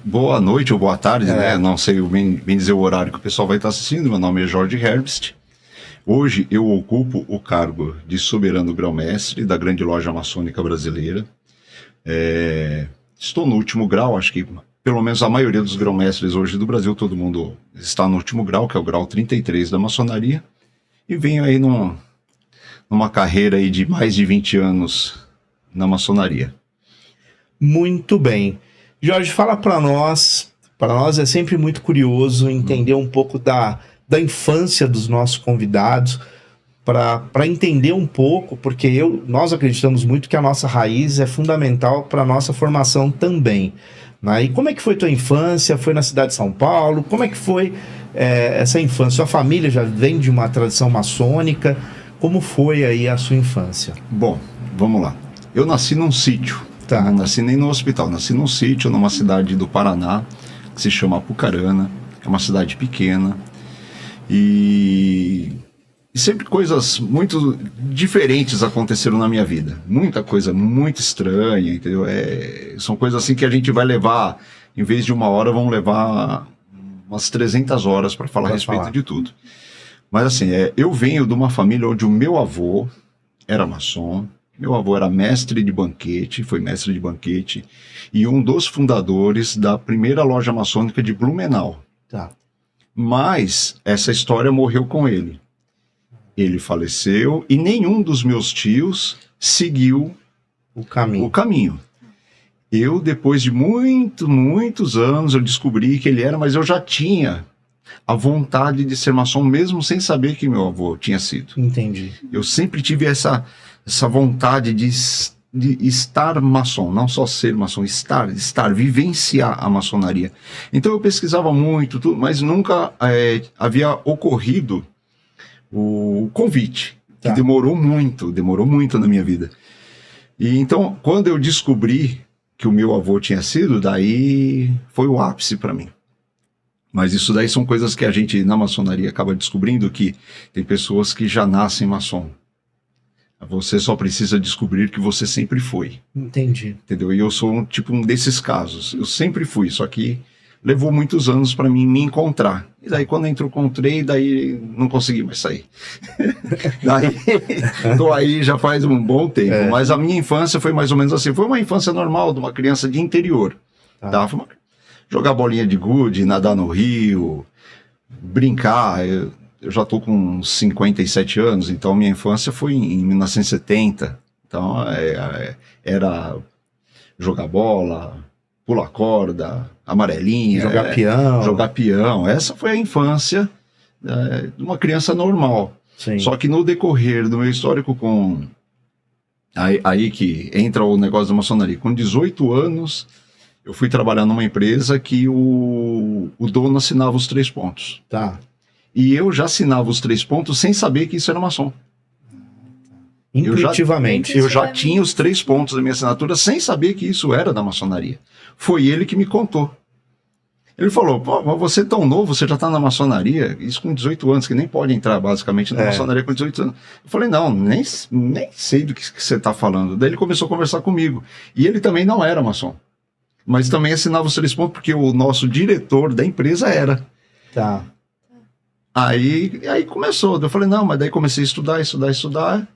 Boa noite ou boa tarde, né? Não sei bem dizer o horário que o pessoal vai estar assistindo. Meu nome é Jorge Herbst. Hoje eu ocupo o cargo de soberano grão-mestre da grande loja maçônica brasileira. Estou no último grau, acho que pelo menos a maioria dos grão-mestres hoje do Brasil, todo mundo está no último grau, que é o grau 33 da maçonaria. E venho aí numa carreira aí de mais de 20 anos na maçonaria. Muito bem. Jorge, fala para nós é sempre muito curioso entender um pouco da infância dos nossos convidados, para entender um pouco, porque nós acreditamos muito que a nossa raiz é fundamental para a nossa formação também. Né? E como é que foi tua infância? Foi na cidade de São Paulo? Como é que foi essa infância? Sua família já vem de uma tradição maçônica? Como foi aí a sua infância? Bom, vamos lá. Eu nasci num sítio. Tá. Não nasci nem no hospital, nasci num sítio, numa cidade do Paraná, que se chama Apucarana, é uma cidade pequena, e sempre coisas muito diferentes aconteceram na minha vida, muita coisa muito estranha, entendeu? São coisas assim que a gente vai levar, em vez de 1 hora, vamos levar umas 300 horas para falar a respeito de tudo. Mas assim, eu venho de uma família onde o meu avô era maçom. Meu avô era mestre de banquete, foi mestre de banquete, e um dos fundadores da primeira loja maçônica de Blumenau. Tá. Mas essa história morreu com ele. Ele faleceu e nenhum dos meus tios seguiu o caminho. Eu, depois de muitos anos, eu descobri que ele era, mas eu já tinha a vontade de ser maçom, mesmo sem saber que meu avô tinha sido. Entendi. Eu sempre tive essa vontade de estar maçom, não só ser maçom, vivenciar a maçonaria. Então eu pesquisava muito, mas nunca havia ocorrido o convite, que demorou muito na minha vida. E então, quando eu descobri que o meu avô tinha sido, daí foi o ápice para mim. Mas isso daí são coisas que a gente, na maçonaria, acaba descobrindo, que tem pessoas que já nascem maçom. Você só precisa descobrir que você sempre foi. Entendi. Entendeu? E eu sou um desses casos. Eu sempre fui, só que levou muitos anos para mim me encontrar. E daí quando eu encontrei, daí não consegui mais sair. Tô aí já faz um bom tempo. Mas a minha infância foi mais ou menos assim. Foi uma infância normal de uma criança de interior. Tá? Jogar bolinha de gude, nadar no rio, brincar. Eu já estou com 57 anos, então minha infância foi em 1970. Então era jogar bola, pular corda, amarelinha, jogar peão. Essa foi a infância de uma criança normal. Sim. Só que no decorrer do meu histórico aí que entra o negócio da maçonaria, com 18 anos eu fui trabalhar numa empresa que o dono assinava os 3 pontos. Tá. E eu já assinava os 3 pontos sem saber que isso era maçom. Intuitivamente. Eu já tinha os 3 pontos da minha assinatura sem saber que isso era da maçonaria. Foi ele que me contou. Ele falou, pô, mas você é tão novo, você já está na maçonaria? Isso com 18 anos, que nem pode entrar basicamente na maçonaria com 18 anos. Eu falei, não, nem sei do que você está falando. Daí ele começou a conversar comigo. E ele também não era maçom. Mas também assinava os 3 pontos porque o nosso diretor da empresa era. Tá. Aí começou, eu falei, não, mas daí comecei a estudar,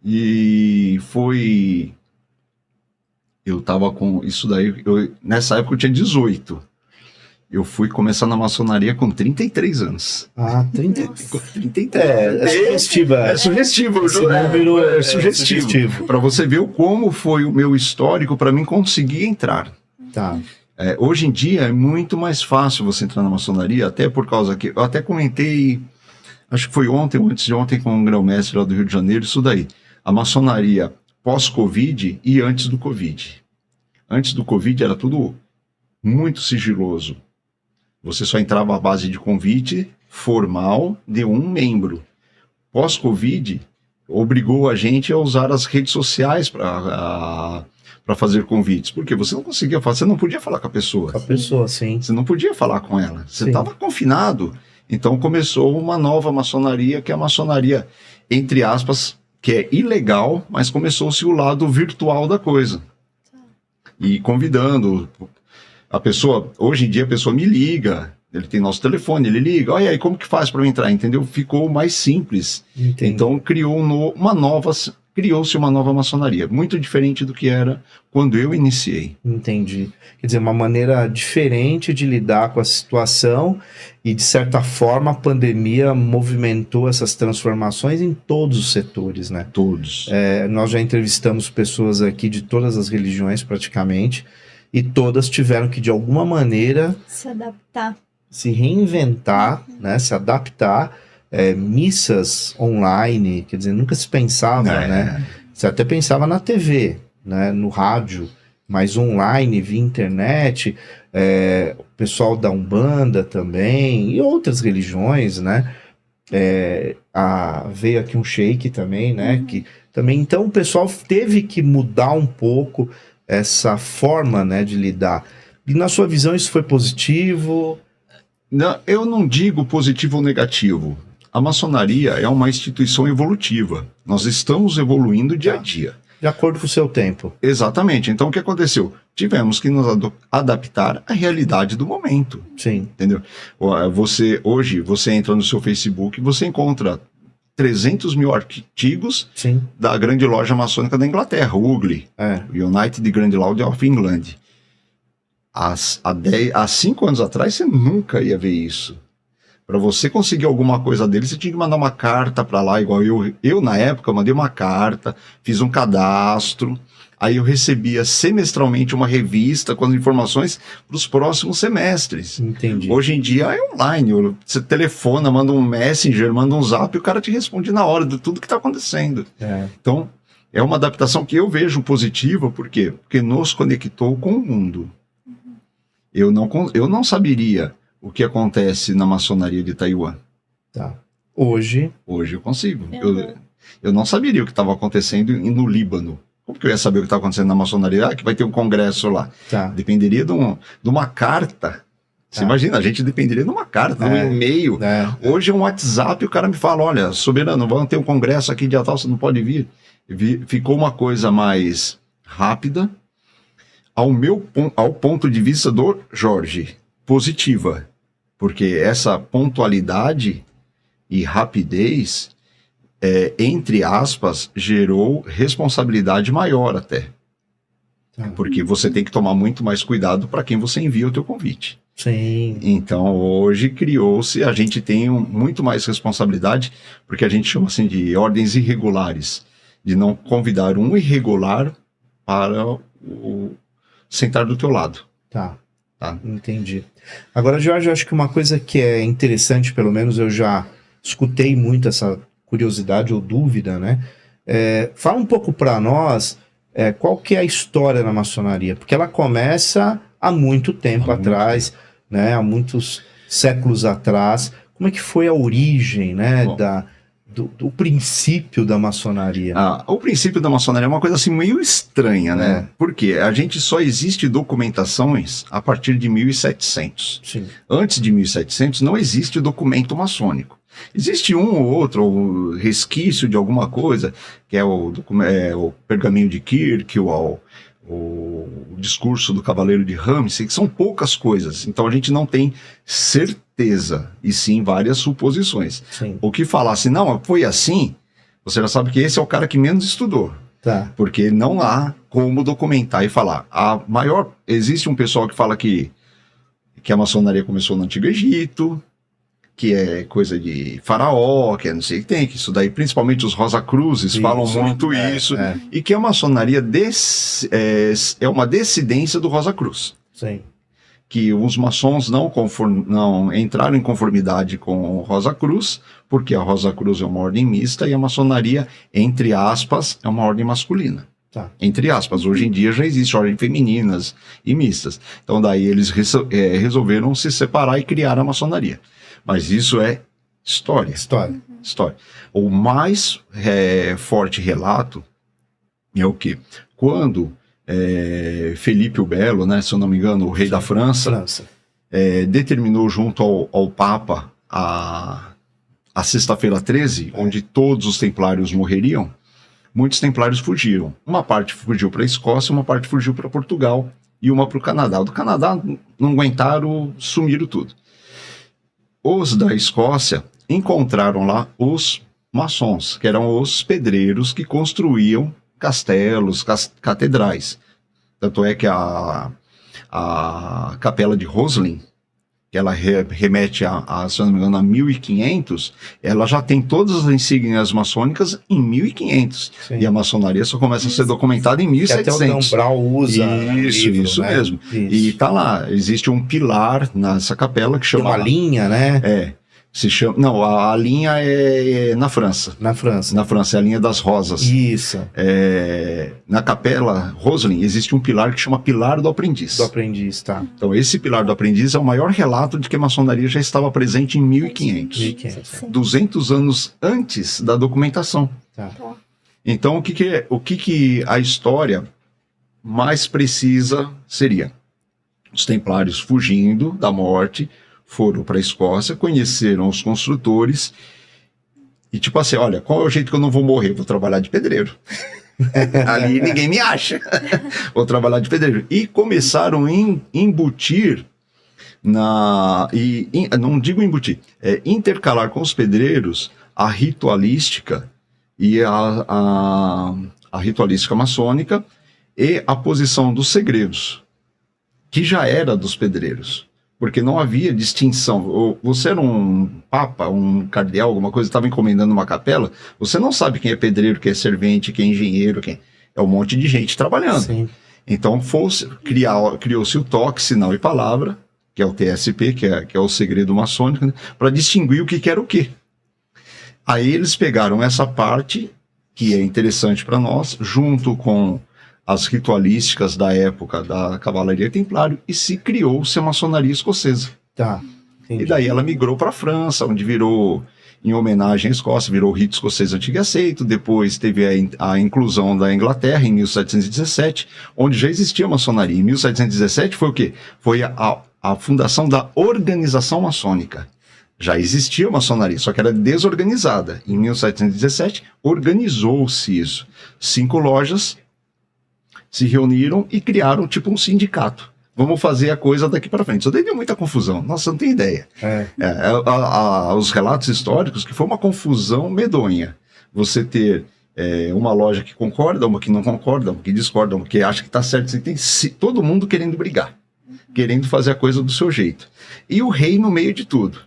e foi, eu tava com isso daí, nessa época eu tinha 18, eu fui começar na maçonaria com 33 anos. 33. É sugestivo. É sugestivo. Para você ver como foi o meu histórico para mim conseguir entrar. Tá. Hoje em dia é muito mais fácil você entrar na maçonaria, até por causa que eu até comentei, acho que foi ontem ou antes de ontem, com um grão-mestre lá do Rio de Janeiro, isso daí. A maçonaria pós-Covid e antes do Covid. Antes do Covid era tudo muito sigiloso. Você só entrava à base de convite formal de um membro. Pós-Covid, obrigou a gente a usar as redes sociais para fazer convites, porque você não conseguia falar, você não podia falar com a pessoa. Sim. Você não podia falar com ela, você estava confinado. Então começou uma nova maçonaria, que é a maçonaria, entre aspas, que é ilegal, mas começou-se o lado virtual da coisa. E convidando Hoje em dia a pessoa me liga, ele tem nosso telefone, ele liga, olha aí, como que faz para eu entrar, entendeu? Ficou mais simples. Entendi. Então criou-se uma nova maçonaria, muito diferente do que era quando eu iniciei. Entendi. Quer dizer, uma maneira diferente de lidar com a situação e, de certa forma, a pandemia movimentou essas transformações em todos os setores, né? Todos. Nós já entrevistamos pessoas aqui de todas as religiões, praticamente, e todas tiveram que, de alguma maneira, Se adaptar. se reinventar, né? Se adaptar. Missas online, quer dizer, nunca se pensava, né? Você até pensava na TV, né? No rádio, mas online, via internet, o pessoal da Umbanda também, e outras religiões, né? Veio aqui um sheik também, né? Que também, então o pessoal teve que mudar um pouco essa forma, né, de lidar. E na sua visão isso foi positivo? Não, eu não digo positivo ou negativo. A maçonaria é uma instituição evolutiva. Nós estamos evoluindo dia a dia. De acordo com o seu tempo. Exatamente. Então, o que aconteceu? Tivemos que nos adaptar à realidade do momento. Sim. Entendeu? Hoje, você entra no seu Facebook e você encontra 300 mil artigos Sim. da grande loja maçônica da Inglaterra, o UGLE, United Grand Lodge of England. Há 5 anos atrás, você nunca ia ver isso. Para você conseguir alguma coisa dele, você tinha que mandar uma carta para lá, igual eu na época mandei uma carta, fiz um cadastro, aí eu recebia semestralmente uma revista com as informações para os próximos semestres. Entendi. Hoje em dia é online, você telefona, manda um messenger, manda um zap e o cara te responde na hora de tudo que está acontecendo. Então, é uma adaptação que eu vejo positiva, por quê? Porque nos conectou com o mundo. Eu não saberia o que acontece na maçonaria de Taiwan. Tá. Hoje eu consigo. Eu não saberia o que estava acontecendo no Líbano. Como que eu ia saber o que está acontecendo na maçonaria? Que vai ter um congresso lá. Tá. Dependeria de uma carta. Você imagina, a gente dependeria de uma carta, de um e-mail. Hoje é um WhatsApp, o cara me fala, olha, soberano, vamos ter um congresso aqui de tal, você não pode vir. Ficou uma coisa mais rápida, ao ponto de vista do Jorge, positiva. Porque essa pontualidade e rapidez, entre aspas, gerou responsabilidade maior até. Porque você tem que tomar muito mais cuidado para quem você envia o teu convite. Sim. Então, hoje criou-se, a gente tem muito mais responsabilidade, porque a gente chama assim de ordens irregulares, de não convidar um irregular para sentar do teu lado. Tá. Entendi. Agora, Jorge, eu acho que uma coisa que é interessante, pelo menos eu já escutei muito essa curiosidade ou dúvida, né? Fala um pouco para nós qual que é a história na maçonaria, porque ela começa há muito tempo atrás, né? Há muitos séculos atrás. Como é que foi a origem, né? Do princípio da maçonaria? O princípio da maçonaria é uma coisa assim meio estranha, né? Porque a gente só existe documentações a partir de 1700. Sim. Antes de 1700 não existe documento maçônico. Existe um ou outro resquício de alguma coisa, que é o pergaminho de Kirk, o discurso do Cavaleiro de Ramsey, que são poucas coisas. Então a gente não tem certeza, e sim várias suposições. Sim. O que falasse, não, foi assim, você já sabe que esse é o cara que menos estudou. Tá. Porque não há como documentar e falar. Existe um pessoal que fala que a maçonaria começou no Antigo Egito, que é coisa de faraó, que não sei o que tem, que isso daí, principalmente os Rosa Cruzes falam muito isso, e que a maçonaria é uma descendência do Rosa Cruz. Sim. Que os maçons não entraram em conformidade com o Rosa Cruz, porque a Rosa Cruz é uma ordem mista e a maçonaria, entre aspas, é uma ordem masculina. Tá. Entre aspas, hoje em dia já existe ordens femininas e mistas. Então daí eles resolveram se separar e criar a maçonaria. Mas isso é história. O mais forte relato é o que? Quando Felipe o Belo, né, se eu não me engano, o rei da França. Determinou junto ao Papa a Sexta-feira 13, onde todos os templários morreriam, muitos templários fugiram. Uma parte fugiu para a Escócia, uma parte fugiu para Portugal e uma para o Canadá. O do Canadá não aguentaram, sumiram tudo. Os da Escócia encontraram lá os maçons, que eram os pedreiros que construíam castelos, catedrais. Tanto é que a capela de Roslin, que ela remete se eu não me engano, a 1500, ela já tem todas as insígnias maçônicas em 1500. Sim. E a maçonaria só começa a ser documentada em Que até 1700. o Dan Brown usa. Isso né? mesmo. Isso. E tá lá, existe um pilar nessa capela que Tem chama... uma linha, né? Se chama... Não, a linha é na França. Na França. Na França, é a linha das rosas. Isso. Na capela Roslin existe um pilar que chama Pilar do Aprendiz. Do aprendiz, tá. Então, esse Pilar do Aprendiz é o maior relato de que a maçonaria já estava presente em 1500. 1500. 200 anos antes da documentação. Tá. Então, o que a história mais precisa seria? Os templários fugindo da morte, foram para a Escócia, conheceram os construtores e tipo assim, olha, qual é o jeito que eu não vou morrer? Vou trabalhar de pedreiro. Ali ninguém me acha. Vou trabalhar de pedreiro. E começaram a embutir não digo embutir, intercalar com os pedreiros a ritualística e a ritualística maçônica e a posição dos segredos, que já era dos pedreiros. Porque não havia distinção. Você era um papa, um cardeal, alguma coisa, estava encomendando uma capela, você não sabe quem é pedreiro, quem é servente, quem é engenheiro, quem é um monte de gente trabalhando. Sim. Então criou-se o toque, sinal e palavra, que é o TSP, que é o segredo maçônico, né, para distinguir o que era o quê. Aí eles pegaram essa parte, que é interessante para nós, junto com as ritualísticas da época da Cavalaria Templário, e se criou-se a maçonaria escocesa. Tá. Entendi. E daí ela migrou para a França, onde virou, em homenagem à Escócia, virou o rito escocês antigo e aceito. Depois teve a inclusão da Inglaterra em 1717, onde já existia a maçonaria. Em 1717 foi o quê? Foi a fundação da Organização Maçônica. Já existia a maçonaria, só que era desorganizada. Em 1717 organizou-se isso. 5 lojas se reuniram e criaram tipo um sindicato. Vamos fazer a coisa daqui para frente. Isso daí deu muita confusão. Nossa, não tem ideia. Os relatos históricos que foi uma confusão medonha. Você ter uma loja que concorda, uma que não concorda, uma que discorda, uma que acha que está certo. Você tem todo mundo querendo brigar, querendo fazer a coisa do seu jeito. E o rei no meio de tudo.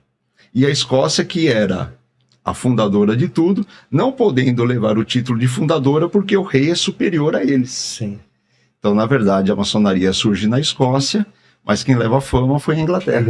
E a Escócia, que era a fundadora de tudo, não podendo levar o título de fundadora porque o rei é superior a eles. Sim. Então, na verdade, a maçonaria surge na Escócia, mas quem leva a fama foi a Inglaterra.